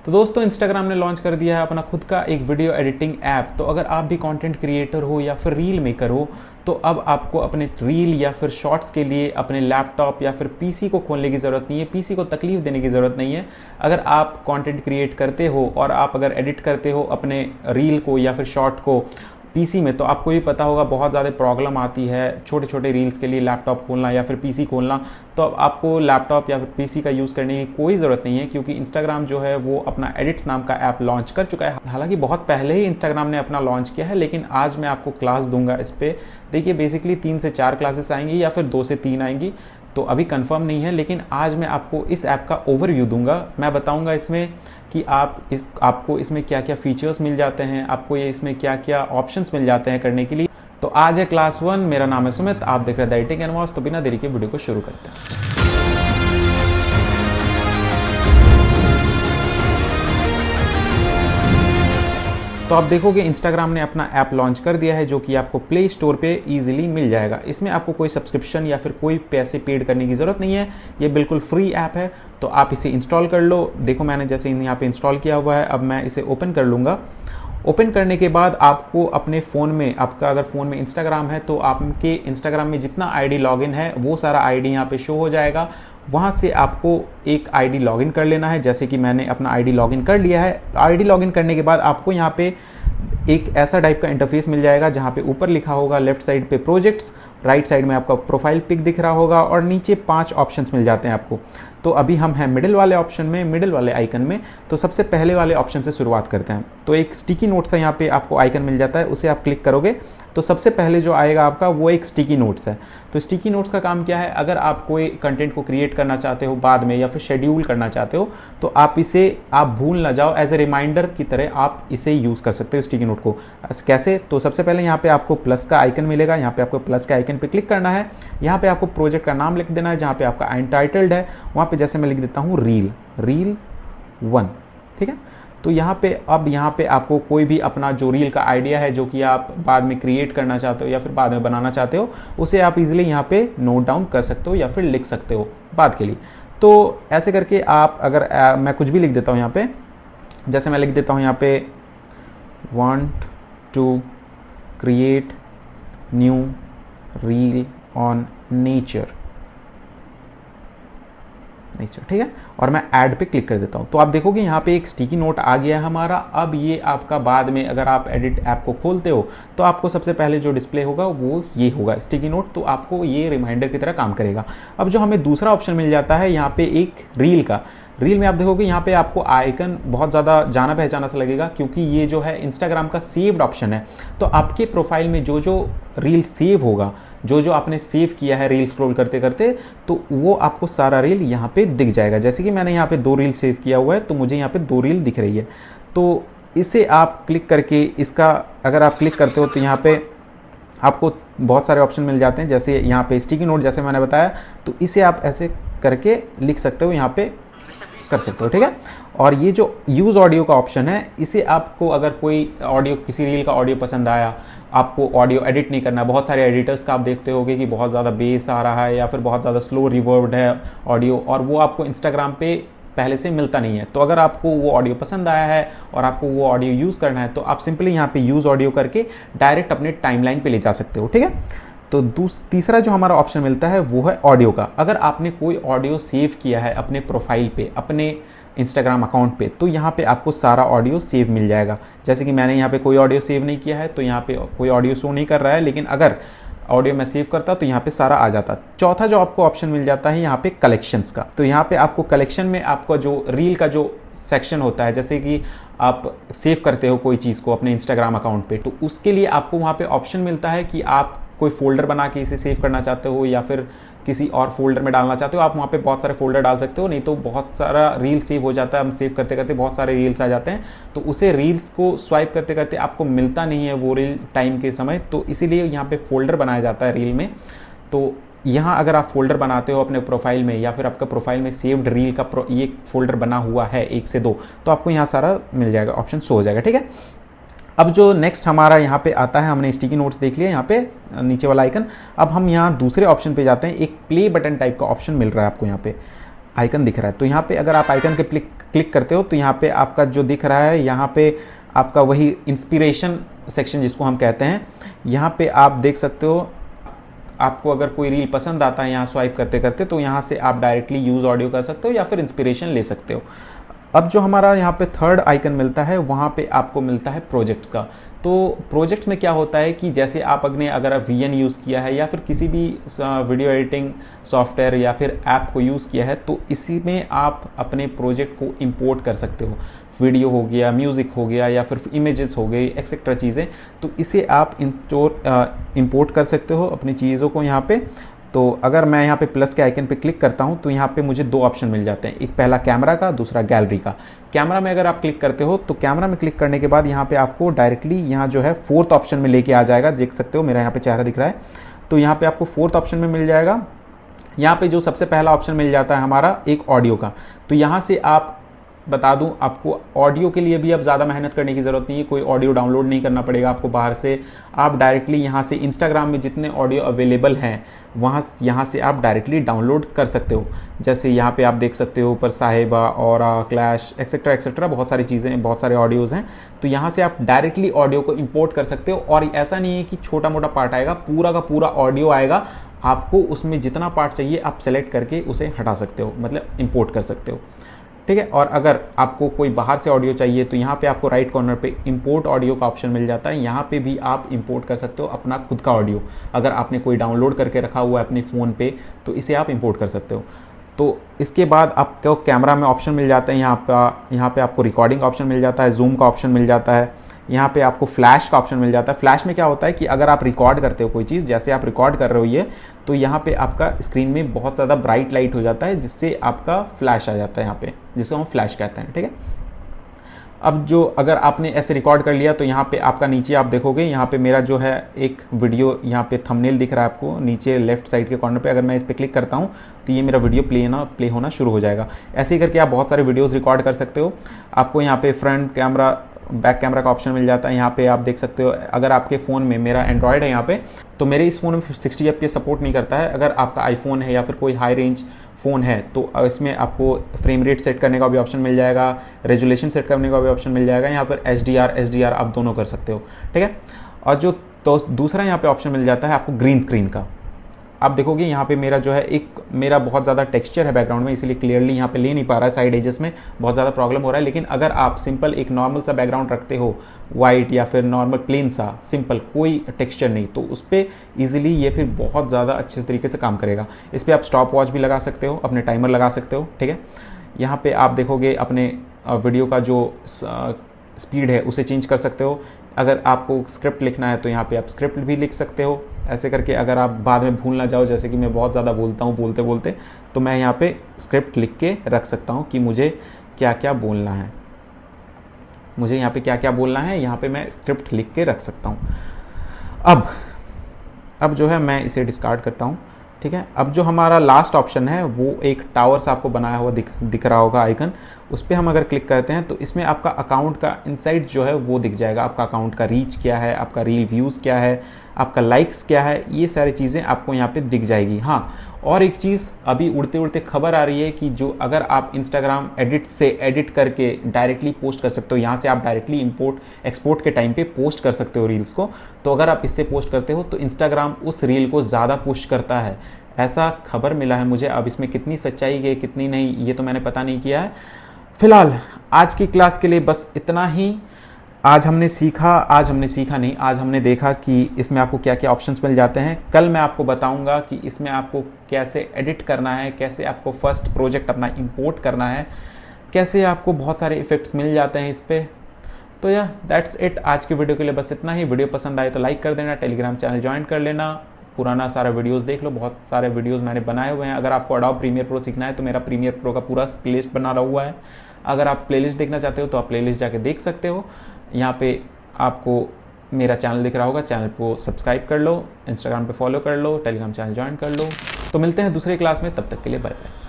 तो दोस्तों इंस्टाग्राम ने लॉन्च कर दिया है अपना खुद का एक वीडियो एडिटिंग ऐप। तो अगर आप भी कंटेंट क्रिएटर हो या फिर रील मेकर हो तो अब आपको अपने रील या फिर शॉर्ट्स के लिए अपने लैपटॉप या फिर पीसी को खोलने की ज़रूरत नहीं है, पीसी को तकलीफ देने की ज़रूरत नहीं है। अगर आप कंटेंट क्रिएट करते हो और आप अगर एडिट करते हो अपने रील को या फिर शॉर्ट को पीसी में, तो आपको ये पता होगा बहुत ज़्यादा प्रॉब्लम आती है छोटे छोटे रील्स के लिए लैपटॉप खोलना या फिर पीसी खोलना। तो अब आपको लैपटॉप या फिर पीसी का यूज़ करने की कोई ज़रूरत नहीं है, क्योंकि इंस्टाग्राम जो है वो अपना एडिट्स नाम का ऐप लॉन्च कर चुका है। हालांकि बहुत पहले ही इंस्टाग्राम ने अपना लॉन्च किया है, लेकिन आज मैं आपको क्लास दूंगा इस पर। देखिए बेसिकली 3 से 4 क्लासेस आएंगी या फिर 2 से 3 आएंगी, तो अभी कंफर्म नहीं है, लेकिन आज मैं आपको इस ऐप का ओवरव्यू दूंगा। मैं बताऊंगा इसमें कि आपको इसमें क्या क्या फीचर्स मिल जाते हैं, आपको ये इसमें क्या क्या ऑप्शंस मिल जाते हैं करने के लिए। तो आज है क्लास 1। मेरा नाम है सुमित, आप देख रहे हैं द एडिटिंग कैनवास। तो बिना देरी के वीडियो को शुरू करते हैं। तो आप देखोगे इंस्टाग्राम ने अपना ऐप लॉन्च कर दिया है, जो कि आपको प्ले स्टोर पे इजीली मिल जाएगा। इसमें आपको कोई सब्सक्रिप्शन या फिर कोई पैसे पेड करने की ज़रूरत नहीं है, ये बिल्कुल फ्री ऐप है। तो आप इसे इंस्टॉल कर लो। देखो मैंने जैसे यहाँ पे इंस्टॉल किया हुआ है, अब मैं इसे ओपन कर लूँगा। ओपन करने के बाद आपको अपने फ़ोन में, आपका अगर फ़ोन में इंस्टाग्राम है तो आपके इंस्टाग्राम में जितना आईडी लॉगिन है वो सारा आईडी यहाँ पे शो हो जाएगा। वहाँ से आपको एक आईडी लॉगिन कर लेना है, जैसे कि मैंने अपना आईडी लॉगिन कर लिया है। आईडी लॉगिन करने के बाद आपको यहाँ पे एक ऐसा टाइप का इंटरफेस मिल जाएगा जहाँ पे ऊपर लिखा होगा लेफ्ट साइड पे प्रोजेक्ट्स, राइट साइड में आपका प्रोफाइल पिक दिख रहा होगा और नीचे 5 ऑप्शंस मिल जाते हैं आपको। तो अभी हम हैं मिडिल वाले ऑप्शन में, मिडिल वाले आइकन में। तो सबसे पहले वाले ऑप्शन से शुरुआत करते हैं। तो एक स्टिकी नोट्स है, यहाँ पे आपको आइकन मिल जाता है, उसे आप क्लिक करोगे तो सबसे पहले जो आएगा आपका वो एक स्टिकी नोट्स है। तो स्टिकी नोट्स का काम क्या है, अगर आप कोई कंटेंट को क्रिएट करना चाहते हो बाद में या फिर शेड्यूल करना चाहते हो तो आप इसे आप भूल ना जाओ, एज ए रिमाइंडर की तरह आप इसे यूज़ कर सकते हो स्टिकी नोट को। कैसे? तो सबसे पहले यहाँ पे आपको प्लस का आइकन मिलेगा, यहाँ पे आपको प्लस के आइकन पे क्लिक करना है। यहाँ पे आपको प्रोजेक्ट का नाम लिख देना है, जहाँ पे आपका अनटाइटल्ड है वहाँ पे जैसे मैं लिख देता हूँ रील 1, ठीक है। तो यहाँ पे आपको कोई भी अपना जो रील का आइडिया है जो कि आप बाद में क्रिएट करना चाहते हो या फिर बाद में बनाना चाहते हो, उसे आप इजीली यहाँ पे नोट डाउन कर सकते हो या फिर लिख सकते हो बाद के लिए। तो ऐसे करके आप अगर मैं कुछ भी लिख देता हूँ यहाँ पे, जैसे मैं लिख देता हूँ यहाँ पे want to create new reel on nature, ठीक है, और मैं ऐड पे क्लिक कर देता हूं। तो आप देखोगे यहाँ पे एक स्टिकी नोट आ गया है हमारा। अब ये आपका बाद में अगर आप एडिट ऐप को खोलते हो तो आपको सबसे पहले जो डिस्प्ले होगा वो ये होगा स्टिकी नोट। तो आपको ये रिमाइंडर की तरह काम करेगा। अब जो हमें दूसरा ऑप्शन मिल जाता है यहाँ पे एक रील का, रील में आप देखोगे यहाँ पे आपको आइकन बहुत ज़्यादा जाना पहचाना सा लगेगा, क्योंकि ये जो है इंस्टाग्राम का सेव्ड ऑप्शन है। तो आपके प्रोफाइल में जो जो रील सेव होगा, जो जो आपने सेव किया है रील स्क्रॉल करते करते, तो वो आपको सारा रील यहाँ पे दिख जाएगा। जैसे कि मैंने यहाँ पे 2 रील सेव किया हुआ है तो मुझे यहाँ पे 2 रील दिख रही है। तो इसे आप क्लिक करके, इसका अगर आप क्लिक करते हो तो यहाँ पे आपको बहुत सारे ऑप्शन मिल जाते हैं। जैसे यहाँ पे स्टिकी नोट जैसे मैंने बताया, तो इसे आप ऐसे करके लिख सकते हो, यहाँ पे कर सकते हो, ठीक है। और ये जो यूज़ ऑडियो का ऑप्शन है, इसे आपको अगर कोई ऑडियो, किसी रील का ऑडियो पसंद आया, आपको ऑडियो एडिट नहीं करना, बहुत सारे एडिटर्स का आप देखते होगे कि बहुत ज़्यादा बेस आ रहा है या फिर बहुत ज़्यादा स्लो रिवर्ब्ड है ऑडियो, और वो आपको इंस्टाग्राम पे पहले से मिलता नहीं है। तो अगर आपको वो ऑडियो पसंद आया है और आपको वो ऑडियो यूज़ करना है तो आप सिंपली यहाँ पे यूज़ ऑडियो करके डायरेक्ट अपने टाइमलाइन पे ले जा सकते हो, ठीक है। तो तीसरा जो हमारा ऑप्शन मिलता है वो है ऑडियो का। अगर आपने कोई ऑडियो सेव किया है अपने प्रोफाइल पे, अपने इंस्टाग्राम अकाउंट पे, तो यहाँ पे आपको सारा ऑडियो सेव मिल जाएगा। जैसे कि मैंने यहाँ पे कोई ऑडियो सेव नहीं किया है तो यहाँ पे कोई ऑडियो शो नहीं कर रहा है, लेकिन अगर ऑडियो मैं सेव करता तो यहाँ पे सारा आ जाता। चौथा जो आपको ऑप्शन मिल जाता है यहाँ पे कलेक्शंस का। तो यहाँ पे आपको कलेक्शन में आपका जो रील का जो सेक्शन होता है, जैसे कि आप सेव करते हो कोई चीज़ को अपने इंस्टाग्राम अकाउंट पे, तो उसके लिए आपको वहाँ पे ऑप्शन मिलता है कि आप कोई फोल्डर बना के इसे सेव करना चाहते हो या फिर किसी और फोल्डर में डालना चाहते हो। आप वहाँ पे बहुत सारे फोल्डर डाल सकते हो, नहीं तो बहुत सारा रील सेव हो जाता है। हम सेव करते करते बहुत सारे रील्स आ जाते हैं, तो उसे रील्स को स्वाइप करते करते आपको मिलता नहीं है वो रील टाइम के समय। तो इसीलिए यहाँ पे फोल्डर बनाया जाता है रील में। तो यहाँ अगर आप फोल्डर बनाते हो अपने प्रोफाइल में या फिर आपका प्रोफाइल में सेव्ड रील का ये फोल्डर बना हुआ है 1 से 2, तो आपको यहाँ सारा मिल जाएगा, ऑप्शन शो हो जाएगा, ठीक है। अब जो नेक्स्ट हमारा यहाँ पे आता है, हमने स्टिकी नोट्स देख लिया, यहाँ पे नीचे वाला आइकन। अब हम यहाँ दूसरे ऑप्शन पे जाते हैं। एक प्ले बटन टाइप का ऑप्शन मिल रहा है आपको, यहाँ पे आइकन दिख रहा है। तो यहाँ पे अगर आप आइकन के क्लिक करते हो तो यहाँ पे आपका जो दिख रहा है, यहाँ पे आपका वही इंस्पिरेशन सेक्शन जिसको हम कहते हैं, यहाँ पे आप देख सकते हो। आपको अगर कोई रील पसंद आता है यहाँ स्वाइप करते करते, तो यहाँ से आप डायरेक्टली यूज़ ऑडियो कर सकते हो या फिर इंस्पिरेशन ले सकते हो। अब जो हमारा यहाँ पे थर्ड आइकन मिलता है, वहाँ पे आपको मिलता है प्रोजेक्ट्स का। तो प्रोजेक्ट्स में क्या होता है कि जैसे आप अगर VN यूज़ किया है या फिर किसी भी वीडियो एडिटिंग सॉफ्टवेयर या फिर ऐप को यूज़ किया है, तो इसी में आप अपने प्रोजेक्ट को इंपोर्ट कर सकते हो। वीडियो हो गया, म्यूज़िक हो गया या फिर इमेजेस हो गई, एक्सेट्रा चीज़ें, तो इसे आप इंपोर्ट कर सकते हो अपनी चीज़ों को यहाँ पे। तो अगर मैं यहाँ पे प्लस के आइकन पे क्लिक करता हूँ तो यहाँ पे मुझे दो ऑप्शन मिल जाते हैं, एक पहला कैमरा का, दूसरा गैलरी का। कैमरा में अगर आप क्लिक करते हो तो कैमरा में क्लिक करने के बाद यहाँ पे आपको डायरेक्टली यहाँ जो है फोर्थ ऑप्शन में लेके आ जाएगा। देख सकते हो मेरा यहाँ पे चेहरा दिख रहा है, तो यहाँ पे आपको फोर्थ ऑप्शन में मिल जाएगा। यहाँ पे जो सबसे पहला ऑप्शन मिल जाता है हमारा एक ऑडियो का, तो यहाँ से आप बता दूं आपको ऑडियो के लिए भी अब ज़्यादा मेहनत करने की ज़रूरत नहीं है, कोई ऑडियो डाउनलोड नहीं करना पड़ेगा आपको बाहर से। आप डायरेक्टली यहाँ से इंस्टाग्राम में जितने ऑडियो अवेलेबल हैं यहाँ से आप डायरेक्टली डाउनलोड कर सकते हो। जैसे यहाँ पे आप देख सकते हो ऊपर साहिबा, ऑरा, क्लैश, एक्सेट्रा एक्सेट्रा, बहुत सारी चीज़ें, बहुत सारे ऑडियोज़ हैं। तो यहाँ से आप डायरेक्टली ऑडियो को इंपोर्ट कर सकते हो। और ऐसा नहीं है कि छोटा मोटा पार्ट आएगा, पूरा का पूरा ऑडियो आएगा। आपको उसमें जितना पार्ट चाहिए आप सेलेक्ट करके उसे हटा सकते हो, मतलब इंपोर्ट कर सकते हो, ठीक है। और अगर आपको कोई बाहर से ऑडियो चाहिए तो यहाँ पे आपको राइट कॉर्नर पे इंपोर्ट ऑडियो का ऑप्शन मिल जाता है। यहाँ पे भी आप इंपोर्ट कर सकते हो अपना खुद का ऑडियो। अगर आपने कोई डाउनलोड करके रखा हुआ है अपने फ़ोन पे तो इसे आप इंपोर्ट कर सकते हो। तो इसके बाद आपको कैमरा में ऑप्शन मिल जाते हैं, यहाँ पे आपको रिकॉर्डिंग का ऑप्शन मिल जाता है, जूम का ऑप्शन मिल जाता है, यहाँ पे आपको फ्लैश का ऑप्शन मिल जाता है। फ्लैश में क्या होता है कि अगर आप रिकॉर्ड करते हो कोई चीज़, जैसे आप रिकॉर्ड कर रहे हो ये, तो यहाँ पे आपका स्क्रीन में बहुत ज़्यादा ब्राइट लाइट हो जाता है जिससे आपका फ्लैश आ जाता है यहाँ पे, जिसको हम फ्लैश कहते हैं, ठीक है। अब जो अगर आपने ऐसे रिकॉर्ड कर लिया तो यहाँ पे आपका नीचे आप देखोगे, यहाँ पे मेरा जो है एक वीडियो यहाँ पे थंबनेल दिख रहा है आपको नीचे लेफ्ट साइड के कॉर्नर पे। अगर मैं इस पर क्लिक करता हूँ तो ये मेरा वीडियो प्ले होना शुरू हो जाएगा। ऐसे ही करके आप बहुत सारे वीडियोस रिकॉर्ड कर सकते हो। आपको यहाँ पे फ्रंट कैमरा, बैक कैमरा का ऑप्शन मिल जाता है। यहाँ पे आप देख सकते हो, अगर आपके फ़ोन में, मेरा एंड्रॉयड है यहाँ पे, तो मेरे इस फ़ोन में 60 FPS सपोर्ट नहीं करता है। अगर आपका आईफोन है या फिर कोई हाई रेंज फ़ोन है तो इसमें आपको फ्रेम रेट सेट करने का भी ऑप्शन मिल जाएगा, रेजोल्यूशन सेट करने का भी ऑप्शन मिल जाएगा, यहाँ पर HDR आप दोनों कर सकते हो, ठीक है। और जो तो दूसरा यहाँ पे ऑप्शन मिल जाता है आपको ग्रीन स्क्रीन का। आप देखोगे यहाँ पे मेरा जो है मेरा बहुत ज़्यादा टेक्सचर है बैकग्राउंड में, इसलिए क्लियरली यहाँ पे ले नहीं पा रहा है, साइड एजेस में बहुत ज़्यादा प्रॉब्लम हो रहा है। लेकिन अगर आप सिंपल एक नॉर्मल सा बैकग्राउंड रखते हो, वाइट या फिर नॉर्मल प्लेन सा सिंपल, कोई टेक्सचर नहीं, तो उस पर ईजिली ये फिर बहुत ज़्यादा अच्छे तरीके से काम करेगा। इस पर आप स्टॉप वॉच भी लगा सकते हो, अपने टाइमर लगा सकते हो, ठीक है। यहाँ पर आप देखोगे अपने वीडियो का जो स्पीड है उसे चेंज कर सकते हो। अगर आपको स्क्रिप्ट लिखना है तो यहाँ पे आप स्क्रिप्ट भी लिख सकते हो। ऐसे करके अगर आप बाद में भूल ना जाओ, जैसे कि मैं बहुत ज़्यादा बोलता हूँ बोलते बोलते, तो मैं यहाँ पे स्क्रिप्ट लिख के रख सकता हूँ कि मुझे क्या क्या बोलना है, मुझे यहाँ पे क्या क्या बोलना है, यहाँ पे मैं स्क्रिप्ट लिख के रख सकता हूँ। अब जो है मैं इसे डिस्कार्ड करता हूँ, ठीक है। अब जो हमारा लास्ट ऑप्शन है वो एक टावर से आपको बनाया हुआ दिख रहा होगा आइकन, उस पर हम अगर क्लिक करते हैं तो इसमें आपका अकाउंट का इनसाइट जो है वो दिख जाएगा। आपका अकाउंट का रीच क्या है, आपका रील व्यूज़ क्या है, आपका लाइक्स क्या है, ये सारी चीज़ें आपको यहाँ पे दिख जाएगी। हाँ, और एक चीज़ अभी उड़ते उड़ते खबर आ रही है कि जो अगर आप इंस्टाग्राम एडिट करके डायरेक्टली पोस्ट कर सकते हो, यहाँ से आप डायरेक्टली इंपोर्ट एक्सपोर्ट के टाइम पे पोस्ट कर सकते हो रील्स को। तो अगर आप इससे पोस्ट करते हो तो इंस्टाग्राम उस रील को ज़्यादा पुश करता है, ऐसा खबर मिला है मुझे। अब इसमें कितनी सच्चाई है कितनी नहीं ये तो मैंने पता नहीं किया है। फिलहाल आज की क्लास के लिए बस इतना ही। आज हमने देखा कि इसमें आपको क्या क्या ऑप्शंस मिल जाते हैं। कल मैं आपको बताऊंगा कि इसमें आपको कैसे एडिट करना है, कैसे आपको फर्स्ट प्रोजेक्ट अपना इंपोर्ट करना है, कैसे आपको बहुत सारे इफेक्ट्स मिल जाते हैं इस पर। तो या दैट्स इट, आज की वीडियो के लिए बस इतना ही। वीडियो पसंद आए तो लाइक कर देना, टेलीग्राम चैनल ज्वाइन कर लेना, पुराना सारा वीडियोस देख लो, बहुत सारे वीडियोस मैंने बनाए हुए हैं। अगर आपको अडोब प्रीमियर प्रो सीखना है तो मेरा प्रीमियर प्रो का पूरा प्लेलिस्ट बना रहा हुआ है। अगर आप प्लेलिस्ट देखना चाहते हो तो आप प्लेलिस्ट जाके देख सकते हो। यहाँ पे आपको मेरा चैनल दिख रहा होगा, चैनल को सब्सक्राइब कर लो, इंस्टाग्राम पे फॉलो कर लो, टेलीग्राम चैनल ज्वाइन कर लो। तो मिलते हैं दूसरे क्लास में, तब तक के लिए बाय बाय।